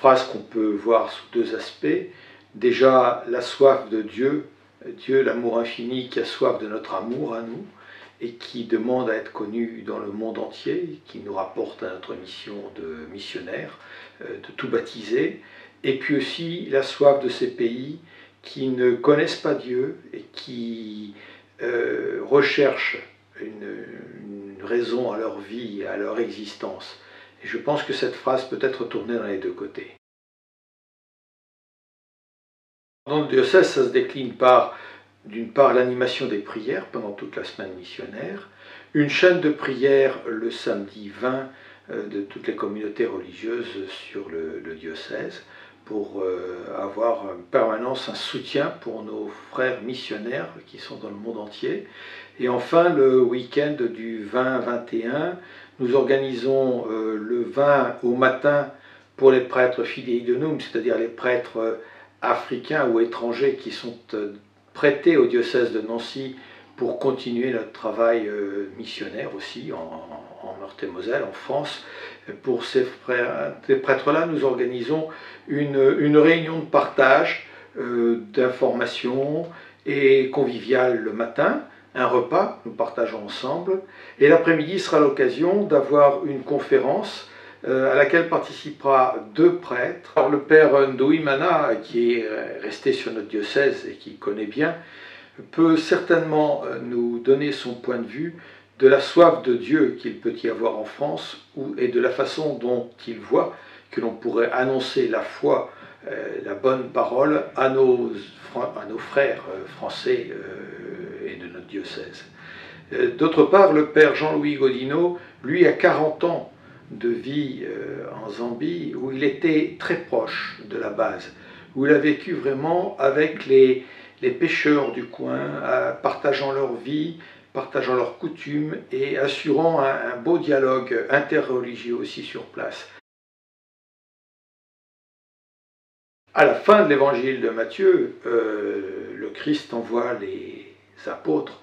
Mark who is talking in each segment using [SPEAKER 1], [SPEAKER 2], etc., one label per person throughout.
[SPEAKER 1] phrase qu'on peut voir sous deux aspects. Déjà, la soif de Dieu, Dieu, l'amour infini qui a soif de notre amour à nous et qui demande à être connu dans le monde entier, qui nous rapporte à notre mission de missionnaire, de tout baptiser. Et puis aussi la soif de ces pays qui ne connaissent pas Dieu et qui recherchent une raison à leur vie, à leur existence. Et je pense que cette phrase peut être tournée dans les deux côtés. Dans le diocèse, ça se décline par, d'une part, l'animation des prières pendant toute la semaine missionnaire, une chaîne de prières le samedi 20 de toutes les communautés religieuses sur le diocèse, pour avoir en permanence un soutien pour nos frères missionnaires qui sont dans le monde entier. Et enfin, le week-end du 20-21, nous organisons le 20 au matin pour les prêtres fidei donum, c'est-à-dire les prêtres africains ou étrangers qui sont prêtés au diocèse de Nancy pour continuer notre travail missionnaire aussi en Meurthe-et-Moselle, en France. Pour ces prêtres-là, nous organisons une réunion de partage, d'information et conviviale le matin, un repas, nous partageons ensemble, et l'après-midi sera l'occasion d'avoir une conférence à laquelle participera deux prêtres. Alors, le père Ndoimana, qui est resté sur notre diocèse et qui connaît bien, peut certainement nous donner son point de vue de la soif de Dieu qu'il peut y avoir en France et de la façon dont il voit que l'on pourrait annoncer la foi, la bonne parole à nos frères français et de notre diocèse. D'autre part, le père Jean-Louis Godineau, lui, a 40 ans de vie en Zambie, où il était très proche de la base, où il a vécu vraiment avec les pêcheurs du coin, partageant leur vie, partageant leurs coutumes et assurant un beau dialogue interreligieux aussi sur place. À la fin de l'évangile de Matthieu, le Christ envoie les apôtres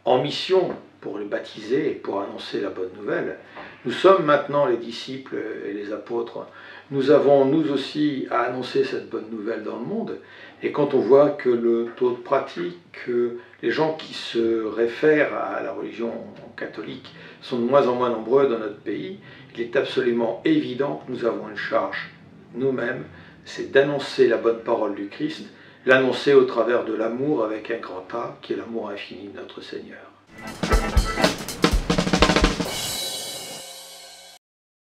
[SPEAKER 1] en mission pour les baptiser et pour annoncer la bonne nouvelle. Nous sommes maintenant les disciples et les apôtres. Nous avons, nous aussi, à annoncer cette bonne nouvelle dans le monde. Et quand on voit que le taux de pratique, que les gens qui se réfèrent à la religion catholique sont de moins en moins nombreux dans notre pays, il est absolument évident que nous avons une charge nous-mêmes, c'est d'annoncer la bonne parole du Christ, l'annoncer au travers de l'amour avec un grand A, qui est l'amour infini de notre Seigneur.